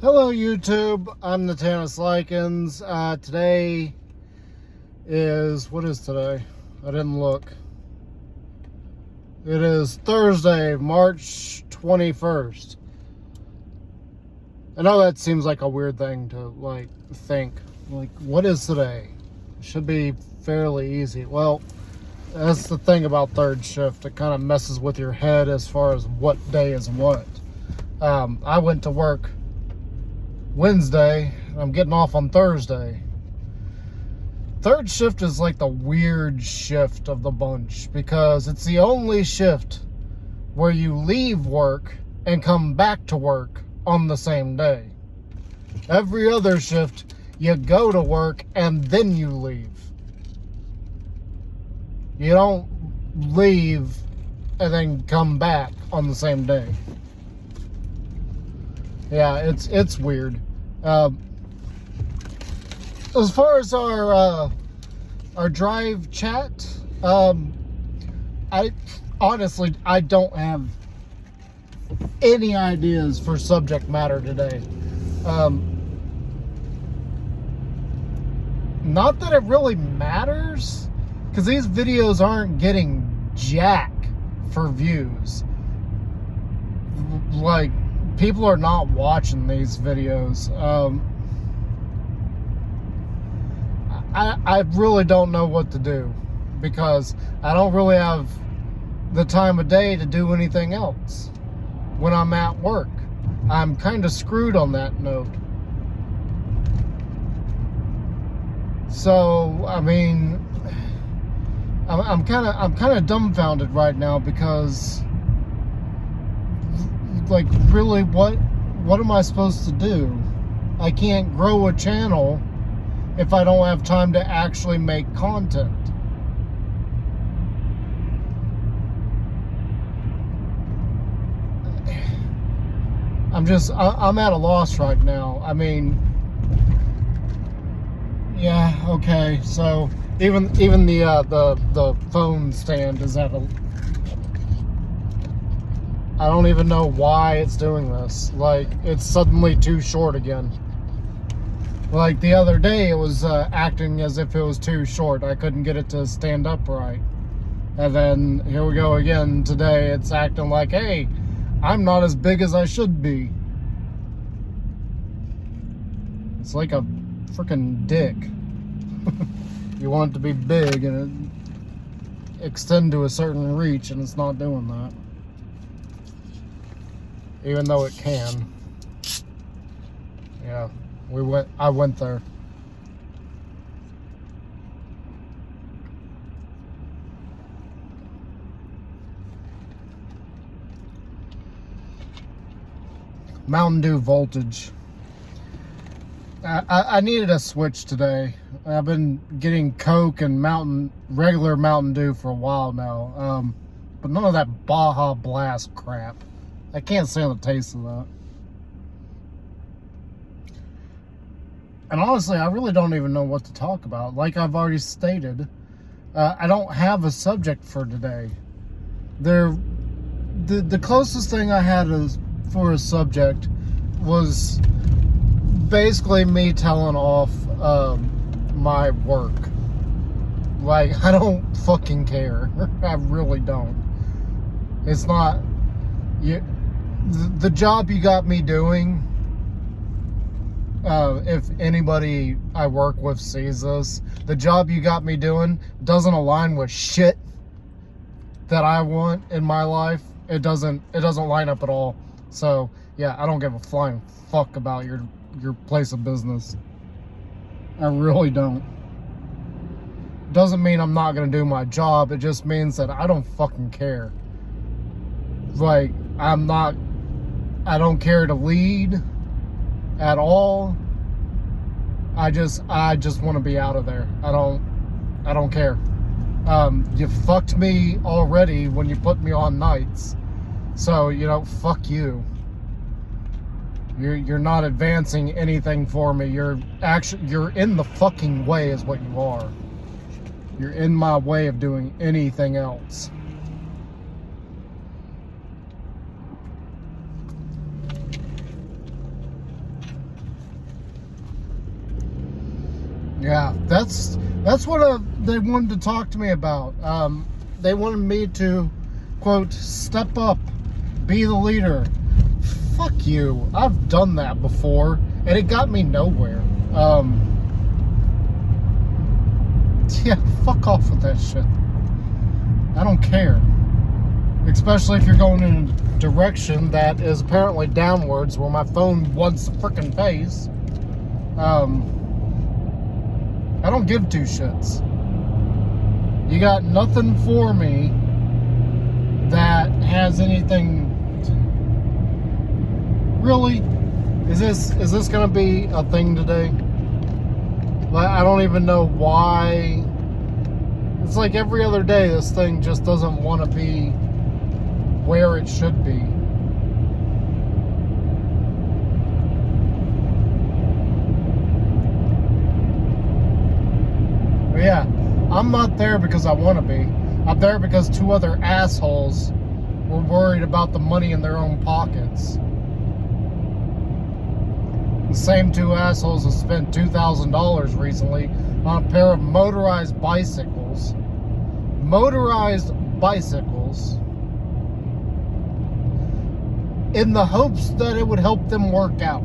Hello YouTube, I'm Natanis Talks. Today is, what is today? I didn't look. It is Thursday, March 21st. I know that seems like a weird thing to think. What is today? It should be fairly easy. Well, that's the thing about third shift. It kind of messes with your head as far as what day is what. I went to work Wednesday, and I'm getting off on Thursday. Third shift is like the weird shift of the bunch because it's the only shift where you leave work and come back to work on the same day. Every other shift, you go to work and then you leave. You don't leave and then come back on the same day. Yeah, it's weird. As far as our drive chat, I honestly don't have any ideas for subject matter today. Not that it really matters, because these videos aren't getting jack for views. Like, people are not watching these videos. I really don't know what to do because I don't really have the time of day to do anything else when I'm at work. I'm kind of screwed on that note. So, I mean, I'm kind of dumbfounded right now because, like, really, what am I supposed to do? I can't grow a channel if I don't have time to actually make content. I'm at a loss right now. I mean, yeah, okay, so even the phone stand is at a, I don't even know why it's doing this. Like, it's suddenly too short again. Like, the other day, it was acting as if it was too short. I couldn't get it to stand upright. And then, here we go again. Today, it's acting like, hey, I'm not as big as I should be. It's like a freaking dick. You want it to be big and it extend to a certain reach, and it's not doing that. Even though it can. Yeah, I went there. Mountain Dew voltage. I needed a switch today. I've been getting Coke and regular Mountain Dew for a while now. But none of that Baja Blast crap. I can't stand the taste of that. And honestly, I really don't even know what to talk about. Like I've already stated, I don't have a subject for today. The closest thing I had for a subject was basically me telling off my work. Like, I don't fucking care. I really don't. It's not... The job you got me doing, if anybody I work with sees this, the job you got me doing doesn't align with shit that I want in my life. It doesn't line up at all. So yeah, I don't give a flying fuck about your place of business. I really don't. Doesn't mean I'm not gonna do my job. It just means that I don't fucking care. Like, I don't care to lead at all. I just want to be out of there. I don't care. You fucked me already when you put me on nights. So, fuck you. You're not advancing anything for me. You're in the fucking way is what you are. You're in my way of doing anything else. Yeah, that's what they wanted to talk to me about. They wanted me to, quote, step up, be the leader. Fuck you. I've done that before, and it got me nowhere. Yeah, fuck off with that shit. I don't care. Especially if you're going in a direction that is apparently downwards, where my phone wants to frickin' face. I don't give two shits. You got nothing for me that has anything. Really? Is this gonna be a thing today? Like, I don't even know why. It's like every other day this thing just doesn't want to be where it should be. But yeah, I'm not there because I want to be. I'm there because two other assholes were worried about the money in their own pockets. The same two assholes have spent $2,000 recently on a pair of motorized bicycles. Motorized bicycles. In the hopes that it would help them work out.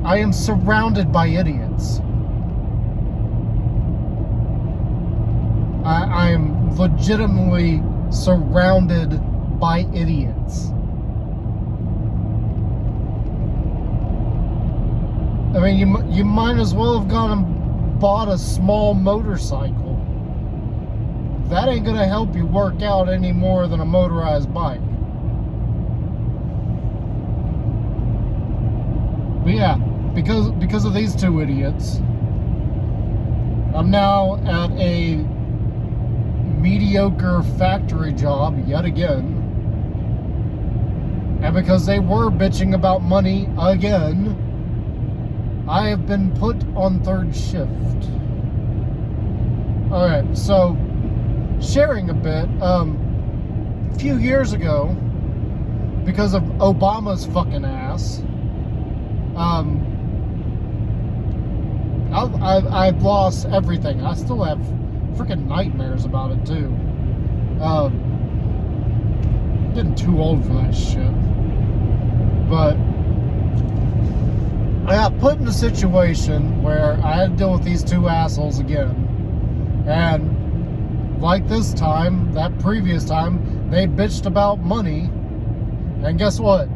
I am surrounded by idiots. I am legitimately surrounded by idiots. I mean, you might as well have gone and bought a small motorcycle. That ain't gonna help you work out any more than a motorized bike. But yeah, because of these two idiots, I'm now at a mediocre factory job yet again. And because they were bitching about money again, I have been put on third shift. Alright, so sharing a bit, a few years ago, because of Obama's fucking ass, I've lost everything. I still have freaking nightmares about it too. Getting too old for that shit. But I got put in a situation where I had to deal with these two assholes again. And like this time, that previous time, they bitched about money. And guess what?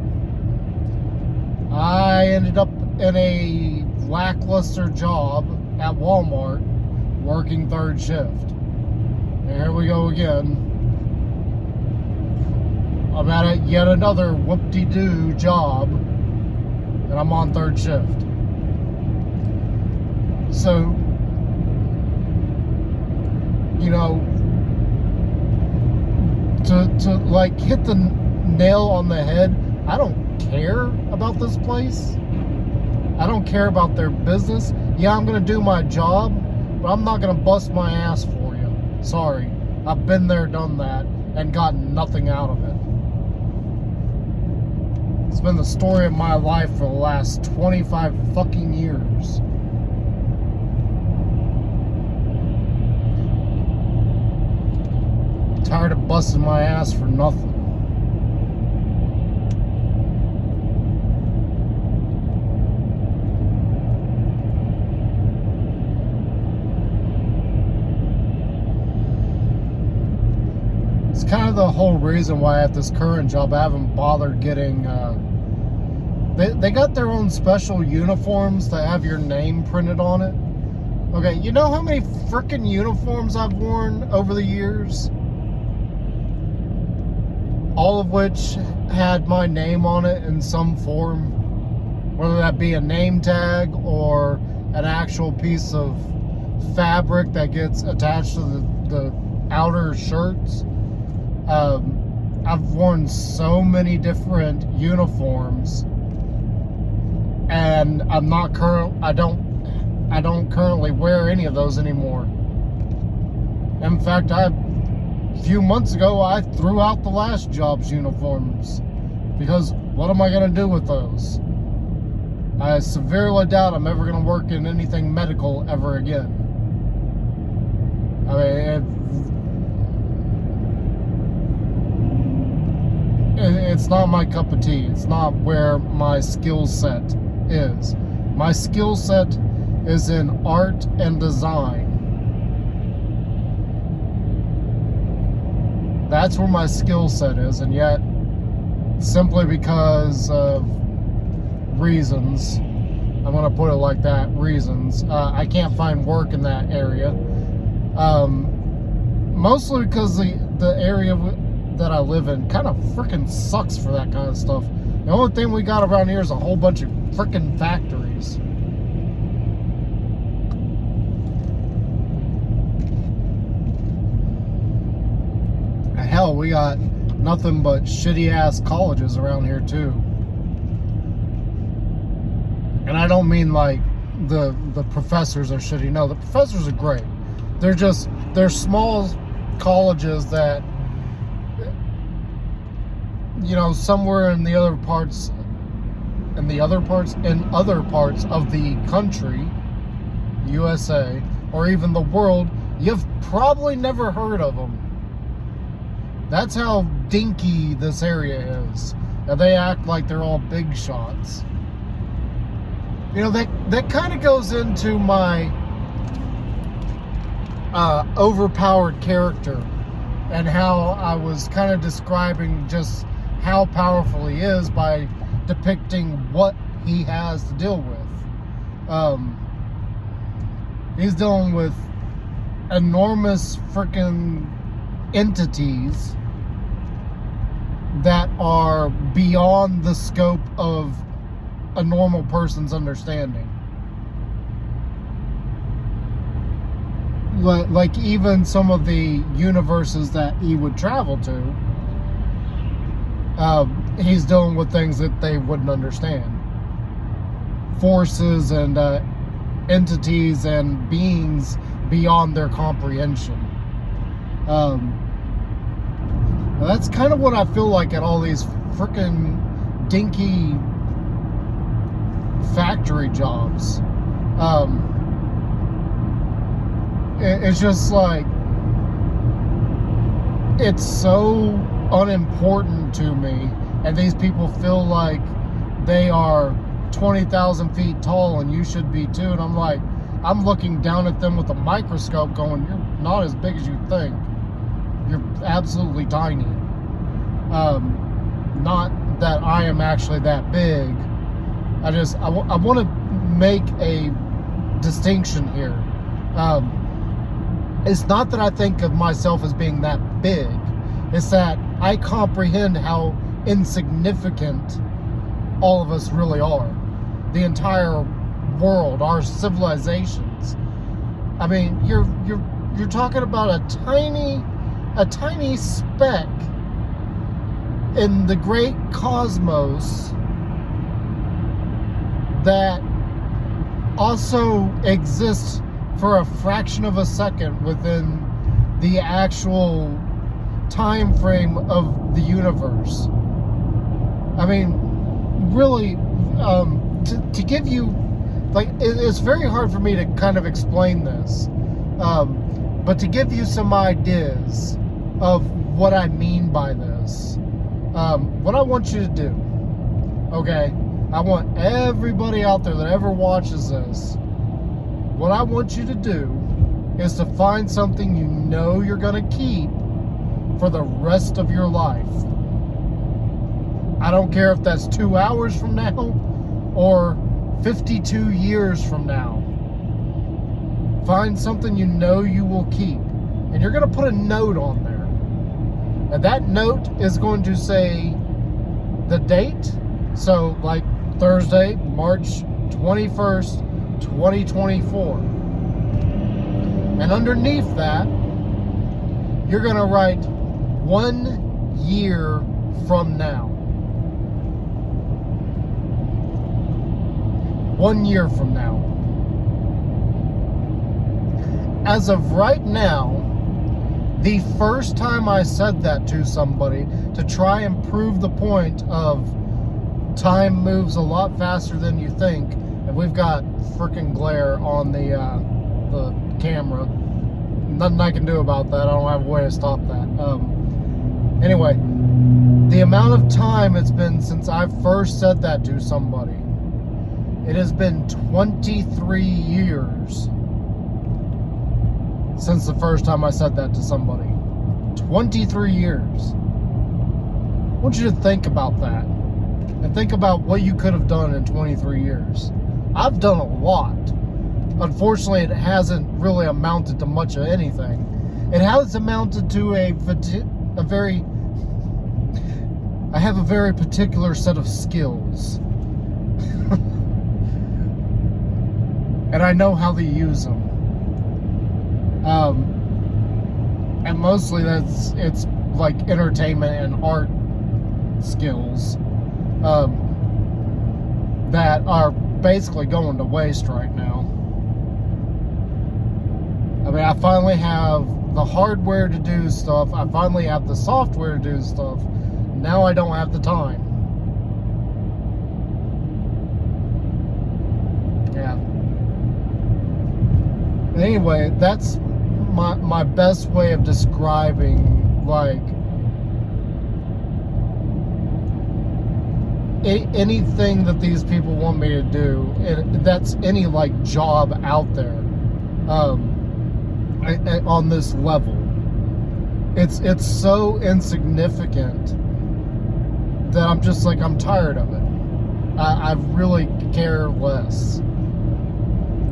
I ended up in a lackluster job at Walmart working third shift. And here we go again. I'm at yet another whoop-de-doo job, and I'm on third shift. So, you know, to like hit the nail on the head, I don't care about this place. I don't care about their business. Yeah, I'm gonna do my job, but I'm not gonna bust my ass for you. Sorry. I've been there, done that, and gotten nothing out of it. It's been the story of my life for the last 25 fucking years. I'm tired of busting my ass for nothing. It's kind of the whole reason why at this current job I haven't bothered getting, they got their own special uniforms that have your name printed on it. Okay, you know how many frickin' uniforms I've worn over the years? All of which had my name on it in some form. Whether that be a name tag or an actual piece of fabric that gets attached to the outer shirts. I've worn so many different uniforms, and I don't currently wear any of those anymore. In fact, a few months ago I threw out the last job's uniforms because what am I gonna do with those? I severely doubt I'm ever going to work in anything medical ever again. I mean, it's not my cup of tea. It's not where my skill set is. My skill set is in art and design. That's where my skill set is, and yet, simply because of reasons, I'm going to put it like that, reasons, I can't find work in that area. Mostly because the area that I live in kind of freaking sucks for that kind of stuff. The only thing we got around here is a whole bunch of freaking factories. Hell, we got nothing but shitty ass colleges around here too. And I don't mean like the professors are shitty. No, the professors are great. They're small colleges that, you know, somewhere in other parts of the country, USA, or even the world, you've probably never heard of them. That's how dinky this area is. And they act like they're all big shots. You know, that kind of goes into my overpowered character, and how I was kind of describing just how powerful he is by depicting what he has to deal with. He's dealing with enormous freaking entities that are beyond the scope of a normal person's understanding. Like even some of the universes that he would travel to, he's dealing with things that they wouldn't understand. Forces and entities and beings beyond their comprehension. That's kind of what I feel like at all these freaking dinky factory jobs. It's just like, it's so unimportant to me, and these people feel like they are 20,000 feet tall and you should be too, and I'm like, I'm looking down at them with a microscope going, you're not as big as you think. You're absolutely tiny. Not that I am actually that big. I want to make a distinction here. It's not that I think of myself as being that big. It's that I comprehend how insignificant all of us really are. The entire world, our civilizations. I mean, you're talking about a tiny speck in the great cosmos that also exists for a fraction of a second within the actual time frame of the universe. I mean, really, to give you, like, it's very hard for me to kind of explain this, but to give you some ideas of what I mean by this, what I want you to do, okay, I want everybody out there that ever watches this, what I want you to do is to find something you know you're going to keep for the rest of your life. I don't care if that's 2 hours from now or 52 years from now. Find something you know you will keep. And you're going to put a note on there. And that note is going to say the date. So, like Thursday, March 21st, 2024. And underneath that, you're going to write 1 year from now. 1 year from now. As of right now, the first time I said that to somebody to try and prove the point of time moves a lot faster than you think, and we've got freaking glare on the camera. Nothing I can do about that. I don't have a way to stop that. Anyway, the amount of time it's been since I first said that to somebody, it has been 23 years since the first time I said that to somebody. 23 years. I want you to think about that. And think about what you could have done in 23 years. I've done a lot. Unfortunately, it hasn't really amounted to much of anything. It has amounted to I have a very particular set of skills. And I know how to use them. And mostly it's like entertainment and art skills that are basically going to waste right now. I mean, I finally have the hardware to do stuff. I finally have the software to do stuff. Now I don't have the time. Yeah. Anyway, that's my best way of describing, like, anything that these people want me to do. And that's any, like, job out there on this level. It's so insignificant that I'm just like, I'm tired of it. I really care less.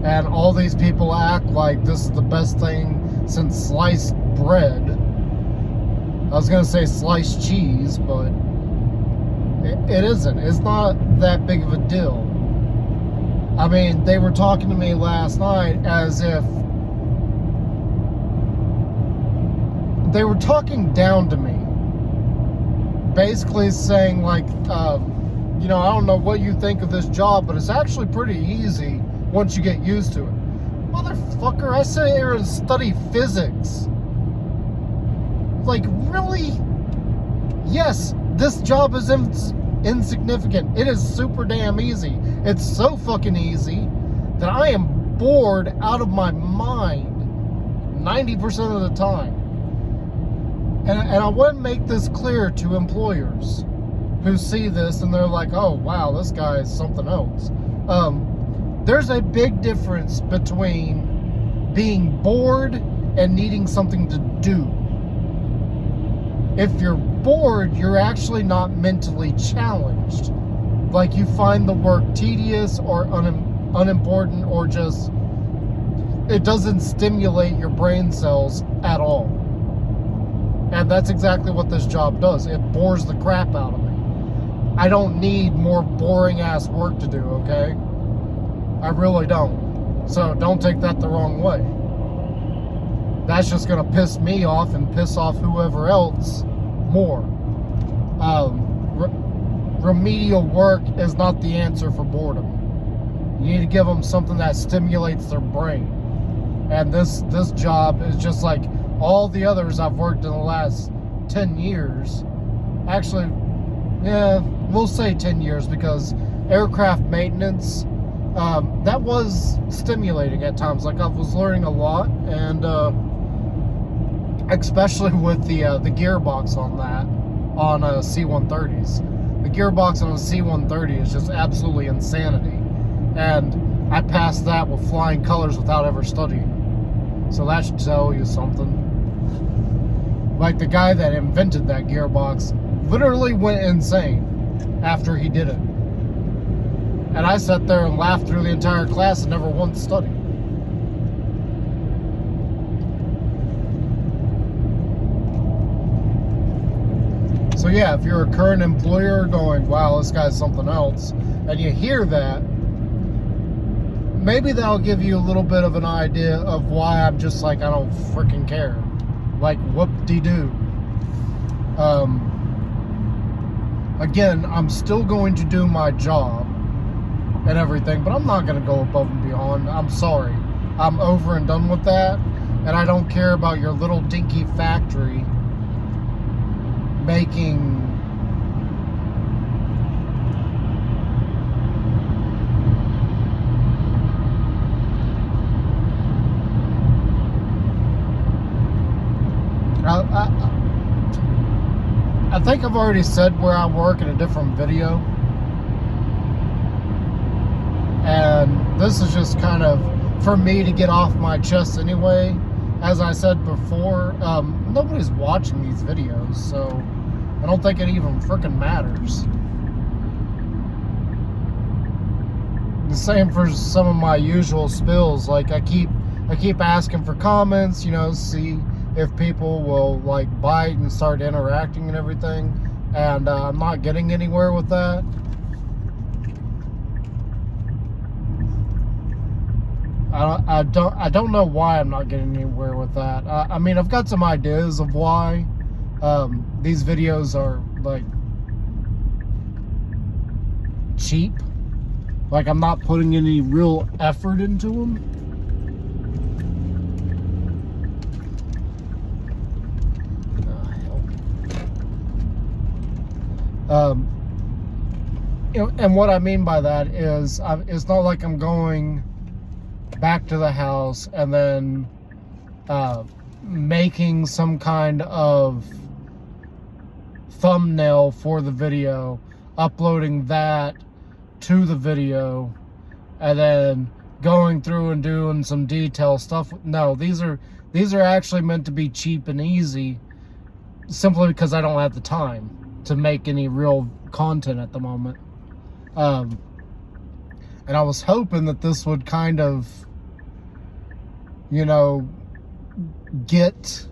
And all these people act like this is the best thing since sliced bread. I was going to say sliced cheese, but it isn't. It's not that big of a deal. I mean, they were talking to me last night as if they were talking down to me. Basically saying, like, I don't know what you think of this job, but it's actually pretty easy once you get used to it. Motherfucker, I sit here and study physics. Like, really? Yes, this job is insignificant. It is super damn easy. It's so fucking easy that I am bored out of my mind 90% of the time. And I want to make this clear to employers who see this and they're like, oh, wow, this guy is something else. There's a big difference between being bored and needing something to do. If you're bored, you're actually not mentally challenged. Like, you find the work tedious or unimportant, or just, it doesn't stimulate your brain cells at all. And that's exactly what this job does. It bores the crap out of me. I don't need more boring ass work to do, okay? I really don't. So don't take that the wrong way. That's just going to piss me off and piss off whoever else more. Remedial work is not the answer for boredom. You need to give them something that stimulates their brain. And this job is just like all the others I've worked in the last 10 years. Actually, yeah, we'll say 10 years, because aircraft maintenance, that was stimulating at times. Like, I was learning a lot, and especially with the gearbox on that, on C-130s. The gearbox on a C-130 is just absolutely insanity. And I passed that with flying colors without ever studying. So that should tell you something. Like, the guy that invented that gearbox literally went insane after he did it. And I sat there and laughed through the entire class and never once studied. So yeah, if you're a current employer going, wow, this guy's something else, and you hear that, maybe that'll give you a little bit of an idea of why I'm just like, I don't freaking care. Like, whoop-de-doo. Again, I'm still going to do my job and everything, but I'm not going to go above and beyond. I'm sorry. I'm over and done with that, and I don't care about your little dinky factory I think I've already said where I work in a different video. And this is just kind of for me to get off my chest anyway. As I said before, nobody's watching these videos, so I don't think it even freaking matters. The same for some of my usual spills. Like I keep asking for comments, you know, see if people will like bite and start interacting and everything, and I'm not getting anywhere with that. I don't know why I'm not getting anywhere with that. I mean, I've got some ideas of why these videos are like cheap. Like I'm not putting any real effort into them. You know, and what I mean by that is, it's not like I'm going back to the house and then making some kind of thumbnail for the video, uploading that to the video, and then going through and doing some detail stuff. No, these are actually meant to be cheap and easy, simply because I don't have the time to make any real content at the moment. And I was hoping that this would kind of, you know, get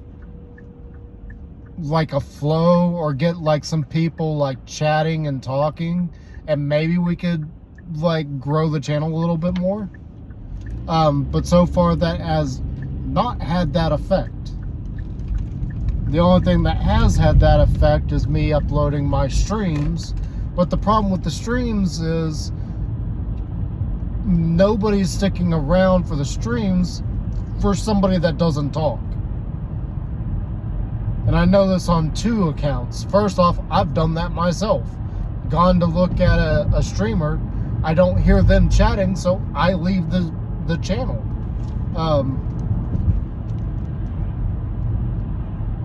like a flow, or get like some people like chatting and talking, and maybe we could like grow the channel a little bit more. But so far that has not had that effect. The only thing that has had that effect is me uploading my streams. But the problem with the streams is nobody's sticking around for the streams for somebody that doesn't talk. And I know this on 2 accounts. First off, I've done that myself. Gone to look at a streamer, I don't hear them chatting, so I leave the channel.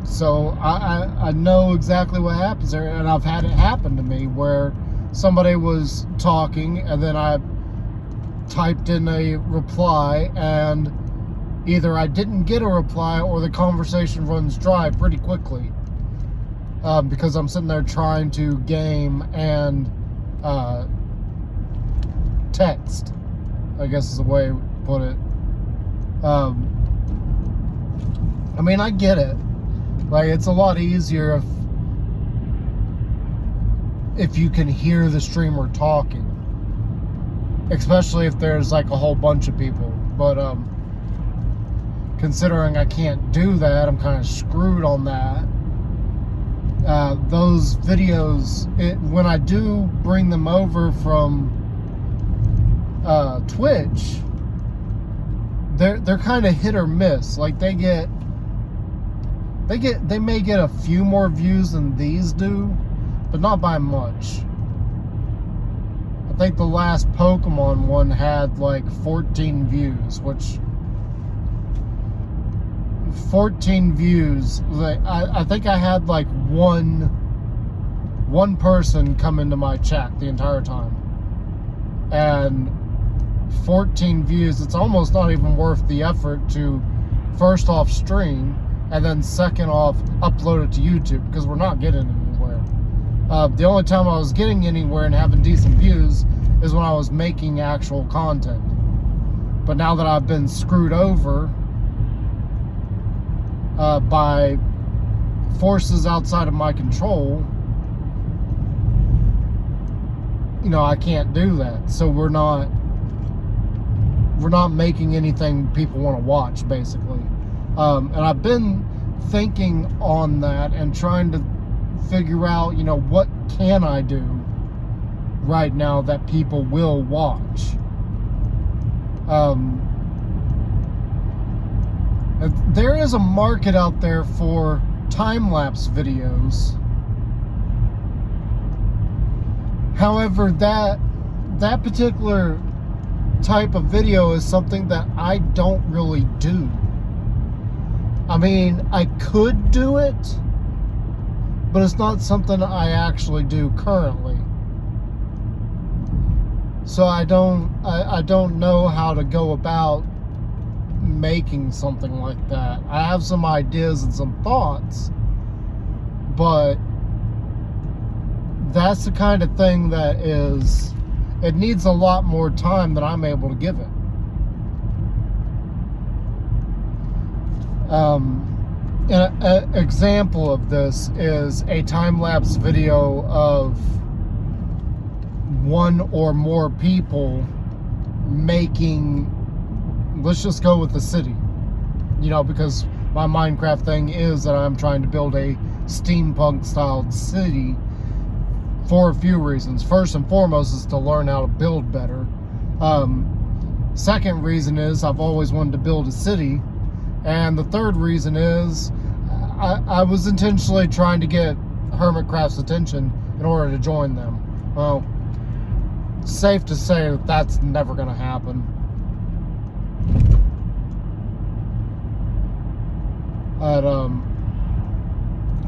So I know exactly what happens there, and I've had it happen to me where somebody was talking and then I typed in a reply, and either I didn't get a reply or the conversation runs dry pretty quickly, because I'm sitting there trying to game and text, I guess is the way to put it. I mean, I get it. Like, it's a lot easier if you can hear the streamer talking, especially if there's like a whole bunch of people. But considering I can't do that, I'm kind of screwed on that. Those videos, when I do bring them over from Twitch, they're kind of hit or miss. Like they may get a few more views than these do, but not by much. I think the last Pokemon one had like 14 views, which 14 views. I think I had like one person come into my chat the entire time, and 14 views. It's almost not even worth the effort to first off stream, and then second off upload it to YouTube, because we're not getting anywhere. The only time I was getting anywhere and having decent views is when I was making actual content. But now that I've been screwed over by forces outside of my control, you know, I can't do that. So we're not making anything people want to watch, basically. And I've been thinking on that and trying to figure out, you know, what can I do right now that people will watch. There is a market out there for time-lapse videos. However, that particular type of video is something that I don't really do. I mean, I could do it, but it's not something I actually do currently. So I don't know how to go about making something like that. I have some ideas and some thoughts, but that's the kind of thing that it needs a lot more time than I'm able to give it. An example of this is a time-lapse video of one or more people making, let's just go with the city, because my Minecraft thing is that I'm trying to build a steampunk styled city for a few reasons. First and foremost is to learn how to build better. Second reason is I've always wanted to build a city. And the third reason is I was intentionally trying to get Hermitcraft's attention in order to join them. Well, safe to say that that's never going to happen. But,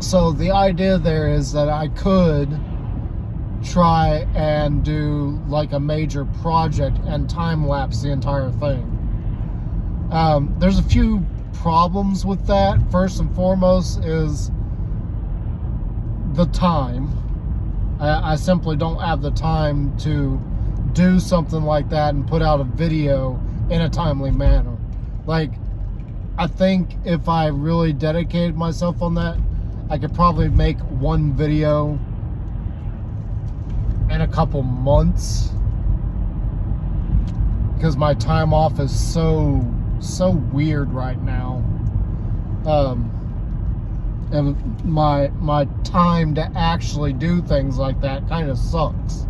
so the idea there is that I could try and do like a major project and time-lapse the entire thing. There's a few problems with that. First and foremost is the time. I simply don't have the time to do something like that and put out a video in a timely manner. Like, I think if I really dedicated myself on that, I could probably make one video in a couple months, because my time off is so weird right now. And my time to actually do things like that kind of sucks.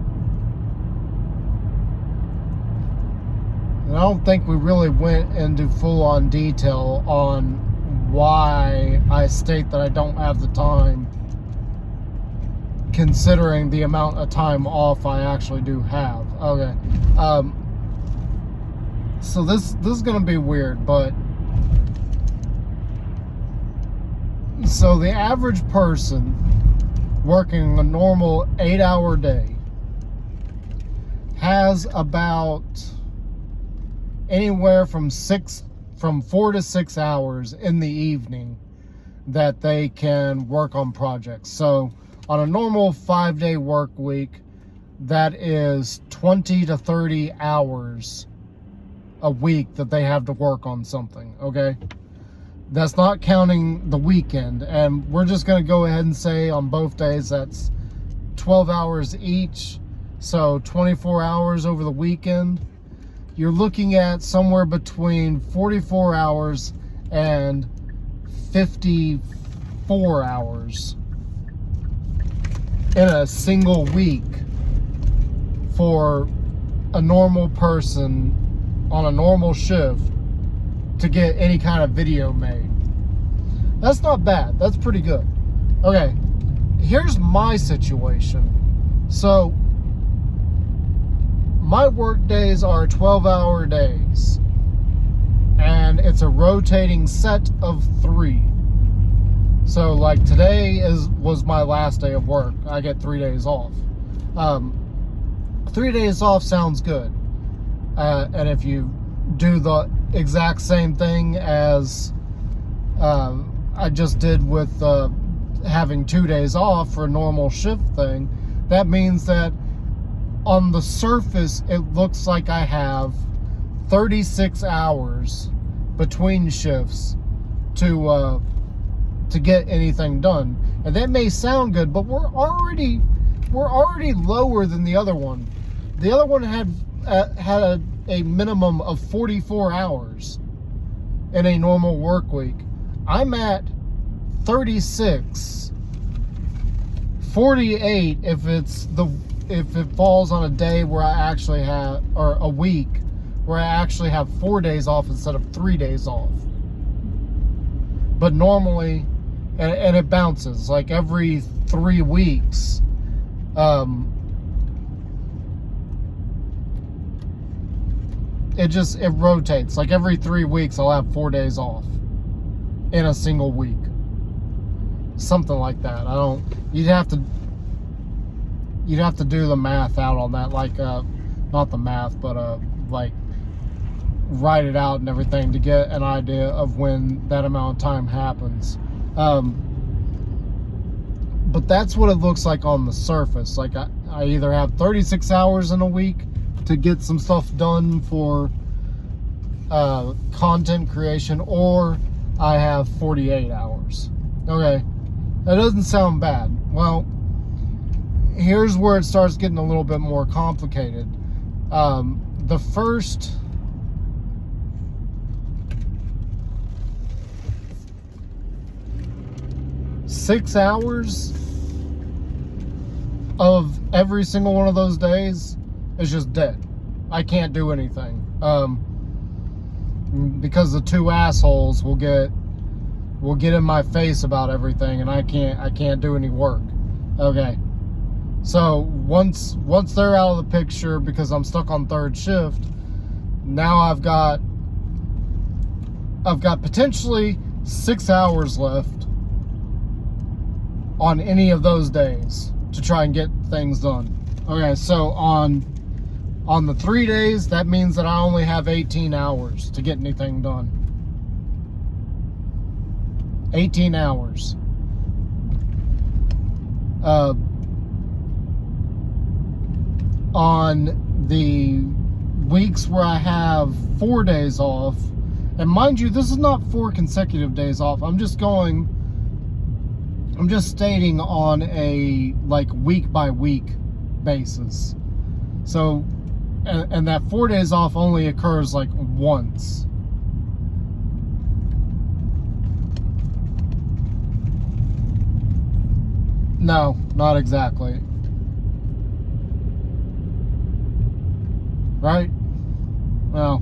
And I don't think we really went into full-on detail on why I state that I don't have the time, considering the amount of time off I actually do have. Okay. So this is going to be weird, but so the average person working a normal 8-hour day has about anywhere from 4 to 6 hours in the evening that they can work on projects. So on a normal 5-day work week, that is 20 to 30 hours a week that they have to work on something, okay? That's not counting the weekend, and we're just going to go ahead and say on both days that's 12 hours each, so 24 hours over the weekend. You're looking at somewhere between 44 hours and 54 hours in a single week for a normal person on a normal shift to get any kind of video made. That's not bad. That's pretty good. Okay, here's my situation. So my work days are 12-hour days, and it's a rotating set of 3. So like today was my last day of work. I get 3 days off. 3 days off sounds good. And if you do the exact same thing as I just did with having 2 days off for a normal shift thing, that means that on the surface it looks like I have 36 hours between shifts to get anything done. And that may sound good, but we're already lower than the other one. The other one had a minimum of 44 hours in a normal work week. I'm at 36, 48 if it falls on a day where I actually have, or a week where I actually have 4 days off instead of 3 days off. But normally, and it bounces like every 3 weeks. It rotates. Like every 3 weeks I'll have 4 days off in a single week. something like that. I don't. You'd have to do the math out on that, like not the math, but like write it out and everything to get an idea of when that amount of time happens. But that's what it looks like on the surface. Like I either have 36 hours in a week to get some stuff done for content creation, or I have 48 hours. Okay, that doesn't sound bad. Well, here's where it starts getting a little bit more complicated. The first 6 hours of every single one of those days is just dead. I can't do anything. Because the two assholes will get in my face about everything, and I can't do any work. Okay. So once they're out of the picture, because I'm stuck on third shift, now I've got potentially 6 hours left on any of those days to try and get things done. Okay, so on the 3 days, that means that I only have 18 hours to get anything done. 18 hours. On the weeks where I have 4 days off, and mind you, this is not 4 consecutive days off. I'm just stating on a like week by week basis. So, and that 4 days off only occurs like once. No, not exactly. Right? Well,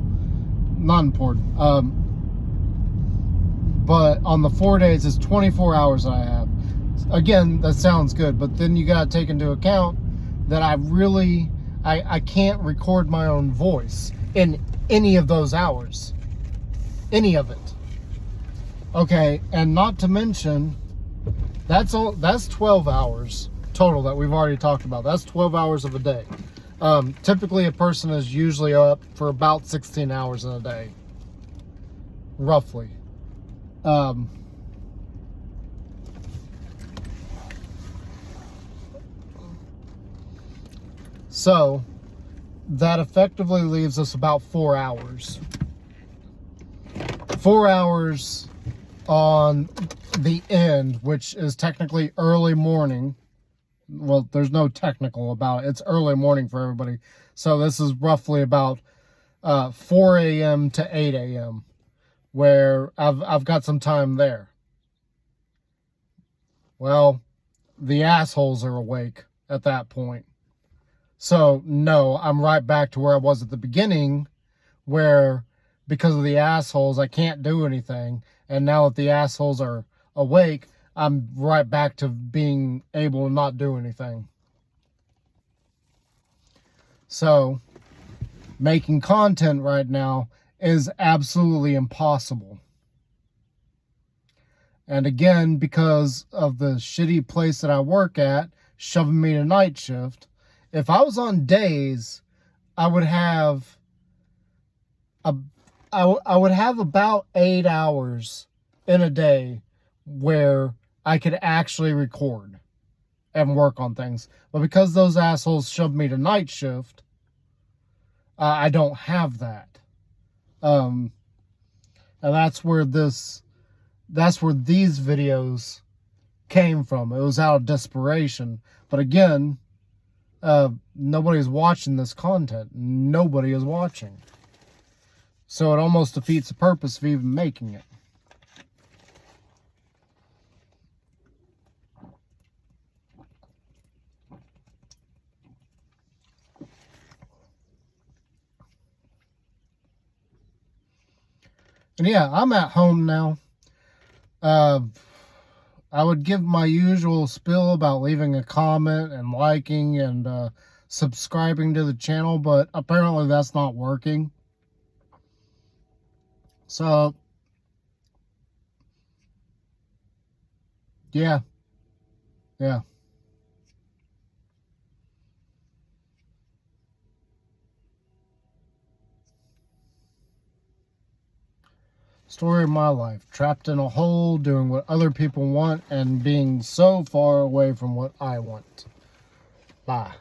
not important. But on the 4 days, it's 24 hours that I have. Again, that sounds good, but then you got to take into account that I can't record my own voice in any of those hours. Any of it. Okay, and not to mention, that's 12 hours total that we've already talked about. That's 12 hours of a day. Typically a person is usually up for about 16 hours in a day. Roughly. So that effectively leaves us about 4 hours. 4 hours on the end, which is technically early morning. Well, there's no technical about it. It's early morning for everybody. So this is roughly about 4 a.m. to 8 a.m. where I've got some time there. Well, the assholes are awake at that point. So, no, I'm right back to where I was at the beginning, where because of the assholes, I can't do anything. And now that the assholes are awake, I'm right back to being able to not do anything. So, making content right now is absolutely impossible. And again, because of the shitty place that I work at, shoving me to night shift, if I was on days, I would have about 8 hours in a day where I could actually record and work on things. But because those assholes shoved me to night shift, I don't have that. And that's where these videos came from. It was out of desperation. But again, nobody's watching this content. Nobody is watching. So it almost defeats the purpose of even making it. And yeah, I'm at home now. I would give my usual spiel about leaving a comment and liking and subscribing to the channel, but apparently that's not working. So Yeah. Yeah. Story of my life. Trapped in a hole, doing what other people want, and being so far away from what I want. Bye.